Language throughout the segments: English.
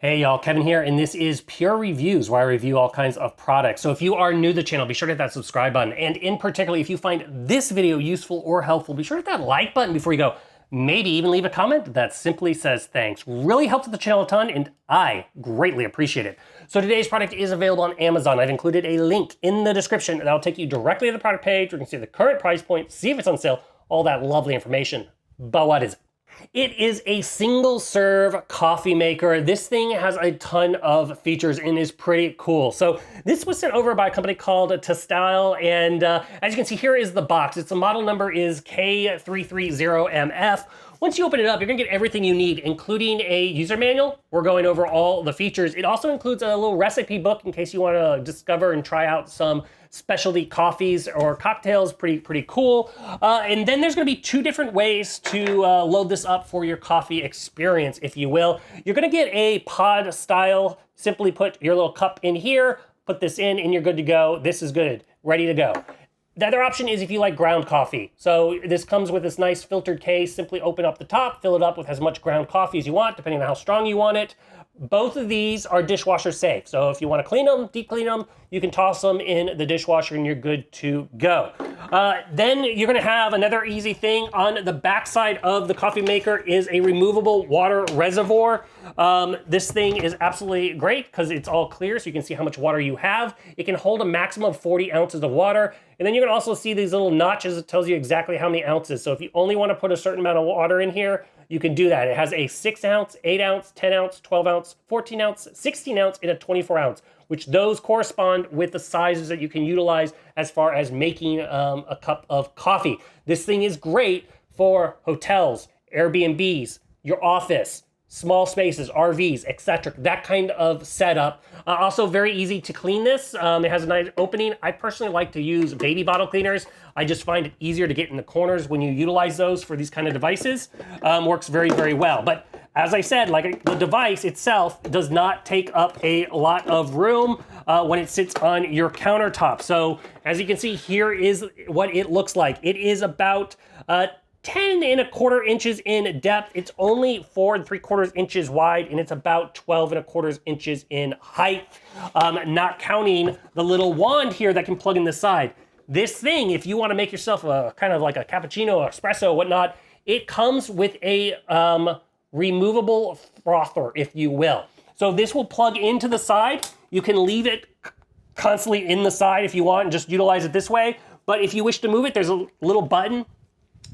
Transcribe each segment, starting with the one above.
Hey y'all, Kevin here, and this is Pure Reviews, where I review all kinds of products. So if you are new to the channel, be sure to hit that subscribe button. And in particular, if you find this video useful or helpful, be sure to hit that like button before you go. Maybe even leave a comment that simply says thanks. Really helps the channel a ton, and I greatly appreciate it. So today's product is available on Amazon. I've included a link in the description, and that'll take you directly to the product page where you can see the current price point, see if it's on sale, all that lovely information. But what is it? It is a single serve coffee maker. This thing has a ton of features and is pretty cool. So this was sent over by a company called Tastyle, and as you can see, here is the box. Its model number is K330MF. Once you open it up, you're gonna get everything you need, including a user manual. We're going over all the features. It also includes a little recipe book in case you wanna discover and try out some specialty coffees or cocktails. Pretty cool. And then there's gonna be two different ways to load this up for your coffee experience, if you will. You're gonna get a pod style. Simply put your little cup in here, put this in, and you're good to go. This is good, ready to go. The other option is if you like ground coffee. So this comes with this nice filtered case. Simply open up the top, fill it up with as much ground coffee as you want, depending on how strong you want it. Both of these are dishwasher safe. So if you want to clean them, deep clean them, you can toss them in the dishwasher and you're good to go. Then you're gonna have another easy thing. On the backside of the coffee maker is a removable water reservoir. This thing is absolutely great because it's all clear, so you can see how much water you have. It can hold a maximum of 40 ounces of water. And then you're gonna also see these little notches that tells you exactly how many ounces. So if you only wanna put a certain amount of water in here, you can do that. It has a 6 ounce, 8 ounce, 10 ounce, 12 ounce, 14 ounce, 16 ounce, and a 24 ounce, which those correspond with the sizes that you can utilize as far as making a cup of coffee. This thing is great for hotels, Airbnbs, your office, small spaces, RVs, etc. That kind of setup. Also very easy to clean this. It has a nice opening. I personally like to use baby bottle cleaners. I just find it easier to get in the corners when you utilize those for these kind of devices. Works very well. But as I said, like the device itself does not take up a lot of room when it sits on your countertop. So as you can see, here is what it looks like. It is about 10 1/4 inches in depth. It's only 4 3/4 inches wide, and it's about 12 1/4 inches in height, not counting the little wand here that can plug in the side. This thing, if you want to make yourself a kind of like a cappuccino, espresso, whatnot, it comes with a removable frother, if you will. So this will plug into the side. You can leave it constantly in the side if you want and just utilize it this way. But if you wish to move it, there's a little button.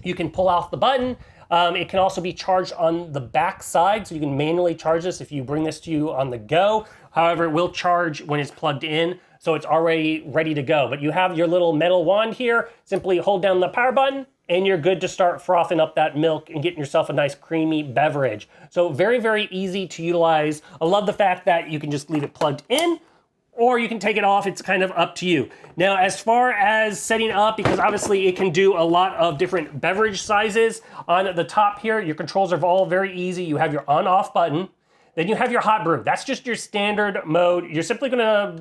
You can pull off the button. It can also be charged on the back side, so you can manually charge this if you bring this to you on the go. However, it will charge when it's plugged in, so it's already ready to go. But you have your little metal wand here. Simply hold down the power button, and you're good to start frothing up that milk and getting yourself a nice creamy beverage. So very easy to utilize. I love the fact that you can just leave it plugged in, or you can take it off. It's kind of up to you. Now, as far as setting up, because obviously it can do a lot of different beverage sizes, on the top here, your controls are all very easy. You have your on-off button, then you have your hot brew. That's just your standard mode. You're simply gonna,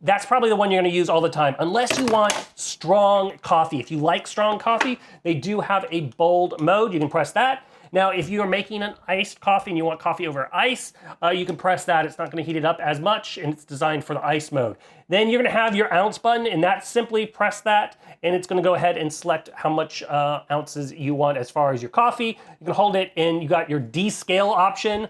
that's probably the one you're gonna use all the time, unless you want strong coffee. If you like strong coffee, they do have a bold mode. You can press that. Now, if you are making an iced coffee and you want coffee over ice, you can press that. It's not gonna heat it up as much, and it's designed for the ice mode. Then you're gonna have your ounce button, and that's simply press that, and it's gonna go ahead and select how much ounces you want as far as your coffee. You can hold it, and you got your descale option.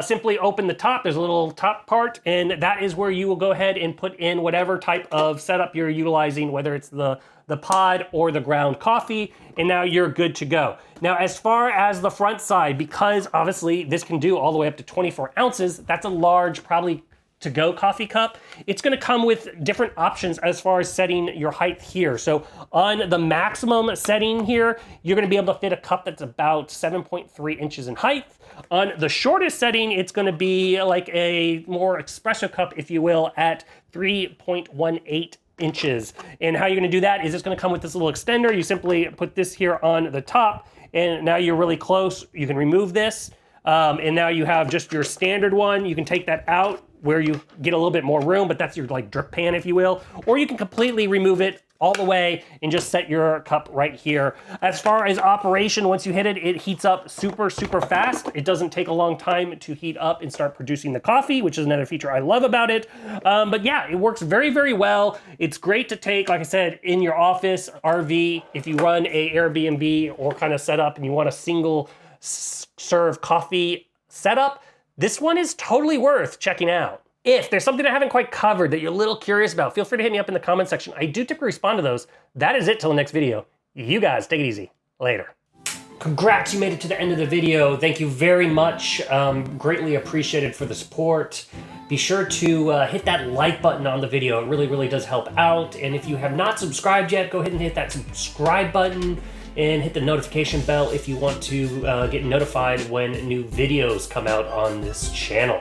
Simply open the top, there's a little top part, and that is where you will go ahead and put in whatever type of setup you're utilizing, whether it's the pod or the ground coffee, and now you're good to go. Now, as far as the front side, because obviously this can do all the way up to 24 ounces, that's a large, probably to-go coffee cup. It's gonna come with different options as far as setting your height here. So on the maximum setting here, you're gonna be able to fit a cup that's about 7.3 inches in height. On the shortest setting, it's gonna be like a more espresso cup, if you will, at 3.18 inches. And how you're gonna do that is it's gonna come with this little extender. You simply put this here on the top, and now you're really close. You can remove this, and now you have just your standard one. You can take that out where you get a little bit more room, but that's your like drip pan, if you will. Or you can completely remove it all the way and just set your cup right here. As far as operation, once you hit it, it heats up super, super fast. It doesn't take a long time to heat up and start producing the coffee, which is another feature I love about it. But yeah, it works very, very well. It's great to take, like I said, in your office, RV, if you run a Airbnb or kind of setup and you want a single serve coffee setup, this one is totally worth checking out. If there's something I haven't quite covered that you're a little curious about, feel free to hit me up in the comment section. I do typically respond to those. That is it till the next video. You guys, take it easy. Later. Congrats, you made it to the end of the video. Thank you very much. Greatly appreciated for the support. Be sure to hit that like button on the video. It really, really does help out. And if you have not subscribed yet, go ahead and hit that subscribe button and hit the notification bell if you want to get notified when new videos come out on this channel.